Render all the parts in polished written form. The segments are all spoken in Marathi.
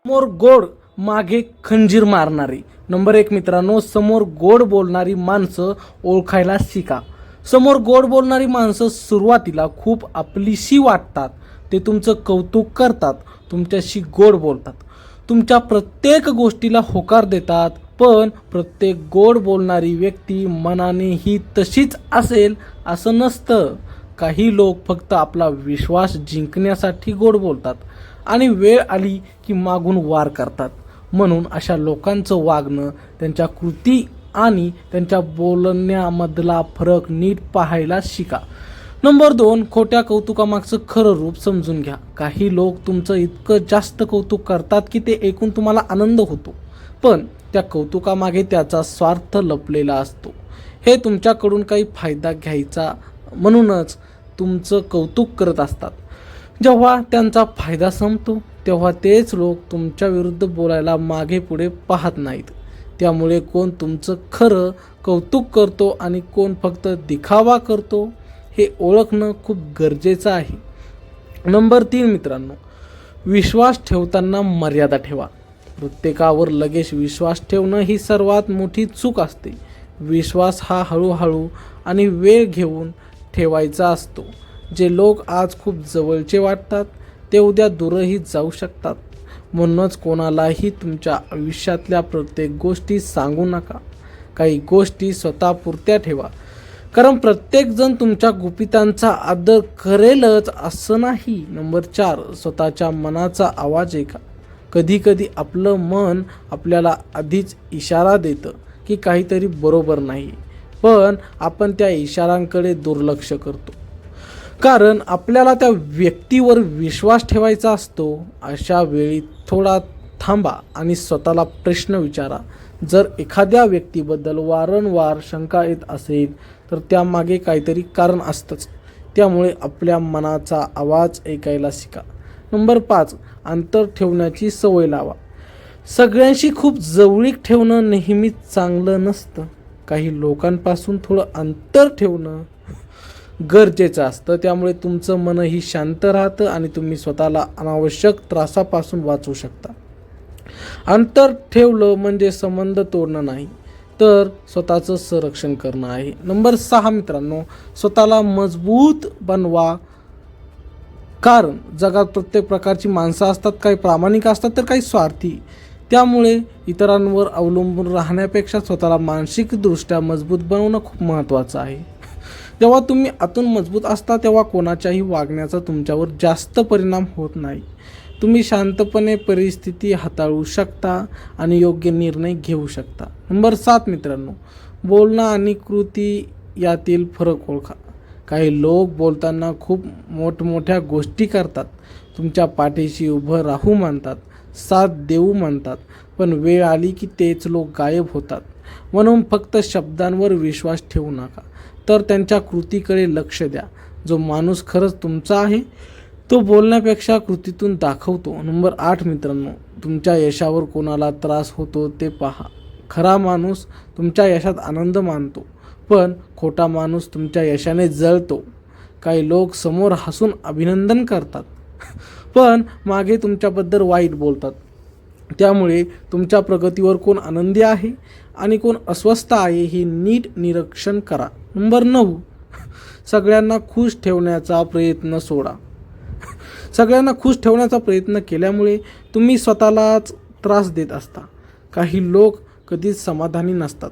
समोर गोड मागे खंजीर मारणारी. नंबर 1 मित्रांनो, समोर गोड बोलणारी माणसं ओळखायला शिका. समोर गोड बोलणारी माणसं सुरुवातीला खूप आपलीशी वाटतात. ते तुमचं कौतुक करतात, तुमच्याशी गोड बोलतात, तुमच्या प्रत्येक गोष्टीला होकार देतात. पण प्रत्येक गोड बोलणारी व्यक्ती मनाने ही तशीच असेल असं नसतं. काही लोक फक्त आपला विश्वास जिंकण्यासाठी गोड बोलतात आणि वेळ आली की मागून वार करतात. म्हणून अशा लोकांचं वागणं, त्यांच्या कृती आणि त्यांच्या बोलण्यामधला फरक नीट पाहायला शिका. नंबर 2, खोट्या कौतुकामागचं खरं रूप समजून घ्या. काही लोक तुमचं इतकं जास्त कौतुक करतात की ते ऐकून तुम्हाला आनंद होतो, पण त्या कौतुकामागे त्याचा स्वार्थ लपलेला असतो. हे तुमच्याकडून काही फायदा घ्यायचा म्हणूनच तुमचं कौतुक करत असतात. जेव्हा त्यांचा फायदा संपतो तेव्हा तेच लोक तुमच्या विरुद्ध बोलायला मागे पुढे पाहत नाहीत. त्यामुळे कोण तुमचं खरं कौतुक करतो आणि कोण फक्त दिखावा करतो हे ओळखणं खूप गरजेचं आहे. नंबर 3 मित्रांनो, विश्वास ठेवताना मर्यादा ठेवा. प्रत्येकावर लगेच विश्वास ठेवणं ही सर्वात मोठी चूक असते. विश्वास हा हळूहळू आणि वेळ घेऊन ठेवायचा असतो. जे लोक आज खूप जवळचे वाटतात ते उद्या दूरही जाऊ शकतात. म्हणूनच कोणालाही तुमच्या आयुष्यातल्या प्रत्येक गोष्टी सांगू नका. काही गोष्टी स्वतःपुरत्या ठेवा, कारण प्रत्येकजण तुमच्या गुपितांचा आदर करेलच असं नाही. नंबर 4, स्वतःच्या मनाचा आवाज ऐका. कधीकधी आपलं मन आपल्याला आधीच इशारा देतं की काहीतरी बरोबर नाही, पण आपण त्या इशाऱ्यांकडे दुर्लक्ष करतो कारण आपल्याला त्या व्यक्तीवर विश्वास ठेवायचा असतो. अशा वेळी थोडा थांबा आणि स्वतःला प्रश्न विचारा. जर एखाद्या व्यक्तीबद्दल वारंवार शंका येत असेल तर त्यामागे काहीतरी कारण असतंच. त्यामुळे आपल्या मनाचा आवाज ऐकायला शिका. नंबर 5, अंतर ठेवण्याची सवय लावा. सगळ्यांशी खूप जवळीक ठेवणं नेहमीच चांगलं नसतं. काही लोकांपासून थोडं अंतर ठेवणं गरजेचं असतं. त्यामुळे तुमचं मनही शांत राहतं आणि तुम्ही स्वतःला अनावश्यक त्रासापासून वाचवू शकता. अंतर ठेवलं म्हणजे संबंध तोडणं नाही, तर स्वतःचं संरक्षण करणं आहे. नंबर 6 मित्रांनो, स्वतःला मजबूत बनवा. कारण जगात प्रत्येक प्रकारची माणसं असतात. काही प्रामाणिक असतात तर काही स्वार्थी. त्यामुळे इतरांवर अवलंबून राहण्यापेक्षा स्वतःला मानसिकदृष्ट्या मजबूत बनवणं खूप महत्त्वाचं आहे. जेव्हा तुम्ही आतून मजबूत असता तेव्हा कोणाच्याही वागण्याचा तुमच्यावर जास्त परिणाम होत नाही. तुम्ही शांतपणे परिस्थिती हाताळू शकता आणि योग्य निर्णय घेऊ शकता. नंबर 7 मित्रांनो, बोलणं आणि कृती यातील फरक ओळखा. काही लोक बोलताना खूप मोठमोठ्या गोष्टी करतात, तुमच्या पाठीशी उभं राहू म्हणतात, साथ देऊ म्हणतात, पण वेळ आली की तेच लोक गायब होतात. म्हणून फक्त शब्दांवर विश्वास ठेवू नका, तर त्यांच्या कृतीकडे लक्ष द्या. जो माणूस खरंच तुमचा आहे तो बोलण्यापेक्षा कृतीतून दाखवतो. नंबर 8 मित्रांनो, तुमच्या यशावर कोणाला त्रास होतो ते पहा. खरा माणूस तुमच्या यशात आनंद मानतो, पण खोटा माणूस तुमच्या यशाने जळतो. काही लोक समोर हसून अभिनंदन करतात पण मागे तुमच्याबद्दल वाईट बोलतात. त्यामुळे तुमच्या प्रगतीवर कोण आनंदी आहे आणि कोण अस्वस्थ आहे हे नीट निरीक्षण करा. नंबर 9, सगळ्यांना खुश ठेवण्याचा प्रयत्न सोडा. सगळ्यांना खुश ठेवण्याचा प्रयत्न केल्यामुळे तुम्ही स्वतःलाच त्रास देत असता. काही लोक कधीच समाधानी नसतात.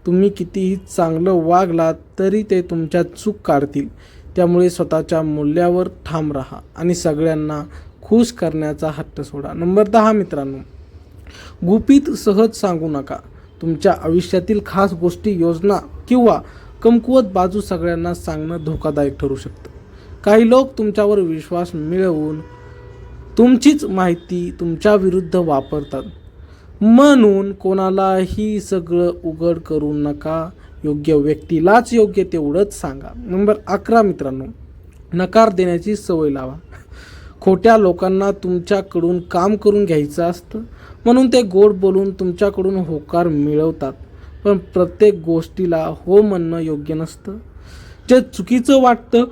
तुम्ही कितीही चांगलं वागलात तरी ते तुमच्या चूक काढतील. त्यामुळे स्वतःच्या मूल्यावर ठाम राहा आणि सगळ्यांना खुश करण्याचा हट्ट सोडा. नंबर 10 मित्रांनो, गुपित सहज सांगू नका. तुमच्या आयुष्यातील खास गोष्टी, योजना किंवा कमकुवत बाजू सगळ्यांना सांगणं धोकादायक ठरू शकतं. काही लोक तुमच्यावर विश्वास मिळवून तुमचीच माहिती तुमच्या विरुद्ध वापरतात. म्हणून कोणालाही सगळं उघड करू नका. योग्य व्यक्तीलाच योग्य तेवढंच सांगा. नंबर 11 मित्रांनो, नकार देण्याची सवय लावा. खोट्या लोकांना तुमच्याकडून काम करून घ्यायचं असतं, म्हणून ते गोड बोलून तुमच्याकडून होकार मिळवतात. पण प्रत्येक गोष्टीला हो म्हणणं योग्य नसतं. जे चुकीचं वाटतं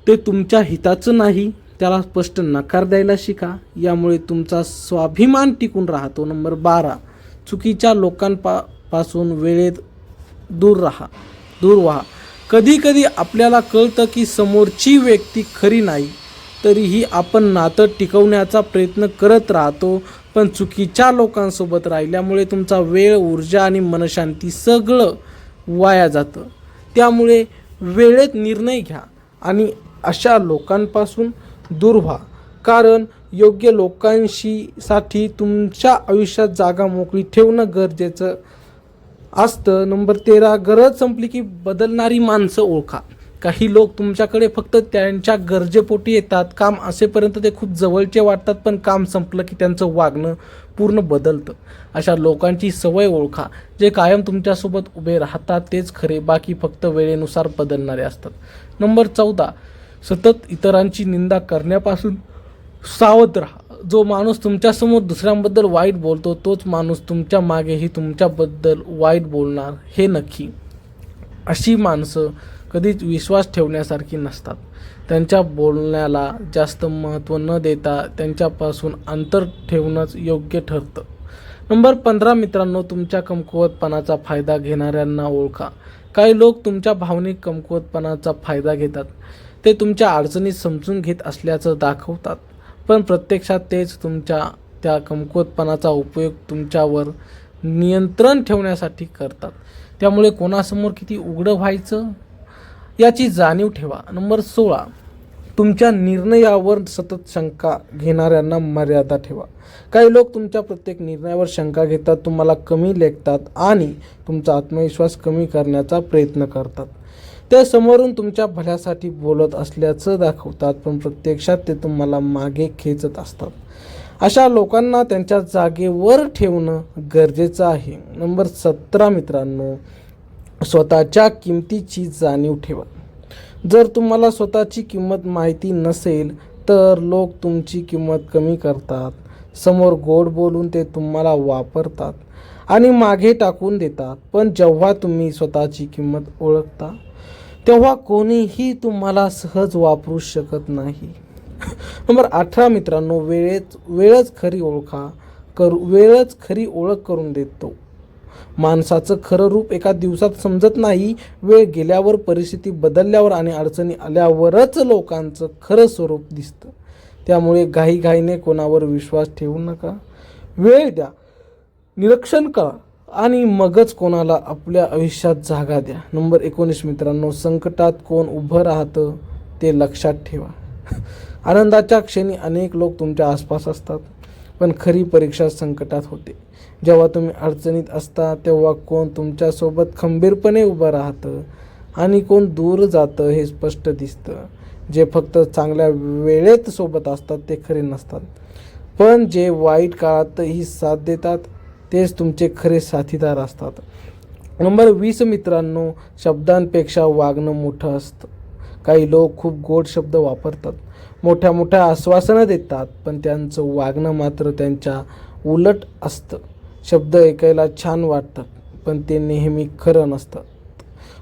ते तुमच्या हिताचं नाही, त्याला स्पष्ट नकार द्यायला शिका. यामुळे तुमचा स्वाभिमान टिकून राहतो. नंबर 12, चुकीच्या लोकांपासून वेळेत दूर व्हा. कधी कधी आपल्याला कळतं की समोरची व्यक्ती खरी नाही, तरीही आपण नातं टिकवण्याचा प्रयत्न करत राहतो. पण चुकीच्या लोकांसोबत राहिल्यामुळे तुमचा वेळ, ऊर्जा आणि मनशांती सगळं वाया जातं. त्यामुळे वेळेत निर्णय घ्या आणि अशा लोकांपासून दूर व्हा. कारण योग्य लोकांसाठी तुमच्या आयुष्यात जागा मोकळी ठेवणं गरजेचं असतं. नंबर 13, गरज संपली की बदलणारी माणसं ओळखा. काही लोक तुमच्याकडे फक्त त्यांच्या गरजेपोटी येतात. काम असेपर्यंत ते खूप जवळचे वाटतात, पण काम संपलं की त्यांचं वागणं पूर्ण बदलतं. अशा लोकांची सवय ओळखा. जे कायम तुमच्यासोबत उभे राहतात तेच खरे, बाकी फक्त वेळेनुसार बदलणारे असतात. नंबर 14, सतत इतरांची निंदा करण्यापासून सावध राहा. जो माणूस तुमच्यासमोर दुसऱ्यांबद्दल वाईट बोलतो तोच माणूस तुमच्या मागेही तुमच्याबद्दल वाईट बोलणार हे नक्की. अशी माणसं कधीच विश्वास ठेवण्यासारखी नसतात. त्यांच्या बोलण्याला जास्त महत्त्व न देता त्यांच्यापासून अंतर ठेवणंच योग्य ठरतं. नंबर 15, मित्रांनो, तुमच्या कमकुवतपणाचा फायदा घेणाऱ्यांना ओळखा. काही लोक तुमच्या भावनिक कमकुवतपणाचा फायदा घेतात. ते तुमच्या अडचणीत समजून घेत असल्याचं दाखवतात, पण प्रत्यक्षात तेच तुमच्या त्या कमकुवतपणाचा उपयोग तुमच्यावर नियंत्रण ठेवण्यासाठी करतात. त्यामुळे कोणासमोर किती उघडं व्हायचं याची जाणीव ठेवा. नंबर 16, तुमच्या निर्णयावर सतत शंका घेणाऱ्यांना मर्यादा ठेवा. काही लोक तुमच्या प्रत्येक निर्णयावर शंका घेतात, तुम्हाला कमी लेखतात आणि तुमचा आत्मविश्वास कमी करण्याचा प्रयत्न करतात. ते समोरून तुमच्या भल्यासाठी बोलत असल्याचं दाखवतात, पण प्रत्यक्षात ते तुम्हाला मागे खेचत असतात. अशा लोकांना त्यांच्या जागेवर ठेवणं गरजेचं आहे. नंबर 17, मित्रांनो, स्वतःच्या किमतीची जाणीव ठेवा. जर तुम्हाला स्वतःची किंमत माहिती नसेल तर लोक तुमची किंमत कमी करतात. समोर गोड बोलून ते तुम्हाला वापरतात आणि मागे टाकून देतात. पण जेव्हा तुम्ही स्वतःची किंमत ओळखता तेव्हा कोणीही तुम्हाला सहज वापरू शकत नाही. नंबर 18, मित्रांनो, वेळच खरी ओळख करून देतो. माणसाचं खरं रूप एका दिवसात समजत नाही. वेळ गेल्यावर, परिस्थिती बदलल्यावर आणि अडचणी आल्यावरच लोकांचं खरं स्वरूप दिसतं. त्यामुळे घाईघाईने कोणावर विश्वास ठेवू नका. वेळ द्या, निरीक्षण करा आणि मगच कोणाला आपल्या आयुष्यात जागा द्या. नंबर 19, मित्रांनो, संकटात कोण उभं राहतं ते लक्षात ठेवा. आनंदाच्या क्षणी अनेक लोक तुमच्या आसपास असतात, पण खरी परीक्षा संकटात होते. जेव्हा तुम्ही अडचणीत असता तेव्हा कोण तुमच्यासोबत खंबीरपणे उभं राहतं आणि कोण दूर जातं हे स्पष्ट दिसतं. जे फक्त चांगल्या वेळेत सोबत असतात ते खरे नसतात, पण जे वाईट काळातही साथ देतात तेच तुमचे खरे साथीदार असतात. नंबर 20, मित्रांनो, शब्दांपेक्षा वागणं मोठं असतं. काही लोक खूप गोड शब्द वापरतात, मोठ्या मोठ्या आश्वासनं देतात, पण त्यांचं वागणं मात्र त्यांच्या उलट असतं. शब्द ऐकायला छान वाटतात, पण ते नेहमी खरं नसतात.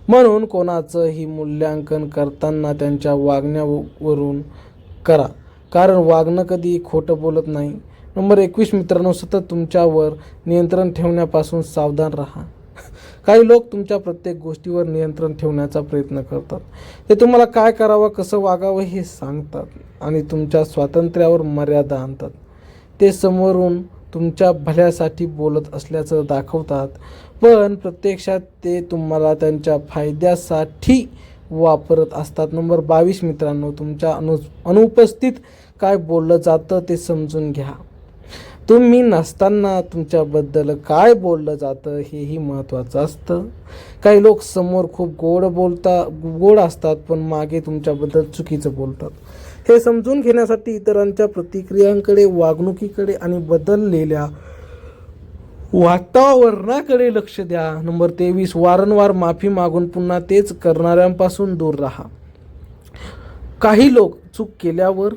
म्हणून कोणाचंही मूल्यांकन करताना त्यांच्या वागण्यावरून करा, कारण वागणं कधी खोटं बोलत नाही. नंबर 21, मित्रांनो, सतत तुमच्यावर नियंत्रण ठेवण्यापासून सावधान राहा. काही लोक तुमच्या प्रत्येक गोष्टीवर नियंत्रण ठेवण्याचा प्रयत्न करतात. ते तुम्हाला काय करावं, कसं वागावं हे सांगतात आणि तुमच्या स्वातंत्र्यावर मर्यादा आणतात. ते समोरून तुमच्या भल्यासाठी बोलत असल्याचं दाखवतात, पण प्रत्यक्षात ते तुम्हाला त्यांच्या फायद्यासाठी वापरत असतात. नंबर 22, मित्रांनो, तुमच्या अनुपस्थित काय बोललं जातं ते समजून घ्या. तुम्ही नसताना तुमच्याबद्दल काय बोललं जातं हेही महत्त्वाचं असतं. काही लोक समोर खूप गोड असतात, पण मागे तुमच्याबद्दल चुकीचं बोलतात. हे समजून घेण्यासाठी इतरांच्या प्रतिक्रियांकडे, वागणुकीकडे आणि बदललेल्या वातावरणाकडे लक्ष द्या. नंबर 23, वारंवार माफी मागून पुन्हा तेच करणाऱ्यांपासून दूर राहा. काही लोक चूक केल्यावर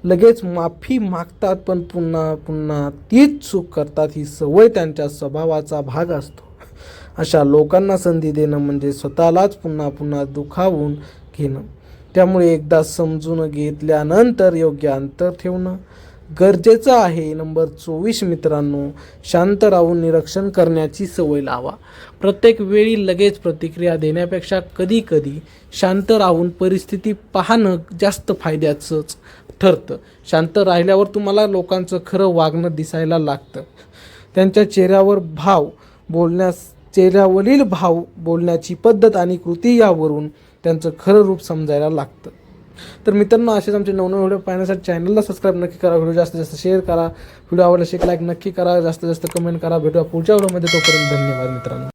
लगेच माफी मागतात, पण पुन्हा पुन्हा तीच चूक करतात. ही सवय त्यांच्या स्वभावाचा भाग असतो. अशा लोकांना संधी देणं म्हणजे स्वतःलाच पुन्हा पुन्हा दुखावून घेणं. त्यामुळे एकदा समजून घेतल्यानंतर योग्य अंतर ठेवणं गरजेचं आहे. नंबर 24 मित्रांनो, शांत राहून निरीक्षण करण्याची सवय लावा. प्रत्येक वेळी लगेच प्रतिक्रिया देण्यापेक्षा कधी कधी शांत राहून परिस्थिती पाहणं जास्त फायद्याचंच ठरतं. शांत राहिल्यावर तुम्हाला लोकांचं खरं वागणं दिसायला लागतं. त्यांच्या चेहऱ्यावरील भाव, बोलण्याची पद्धत आणि कृती यावरून त्यांचं खरं रूप समजायला लागतं. तर मित्रांनो, असेच आमचे नवनवीन व्हिडिओ पाहण्यासाठी चॅनलला सबस्क्राईब नक्की करा. व्हिडिओ जास्तीत जास्त शेअर करा. व्हिडिओ आवडल्यास एक लाईक नक्की करा. जास्तीत जास्त कमेंट करा. भेटूया पुढच्या व्हिडिओमध्ये. तोपर्यंत धन्यवाद मित्रांनो.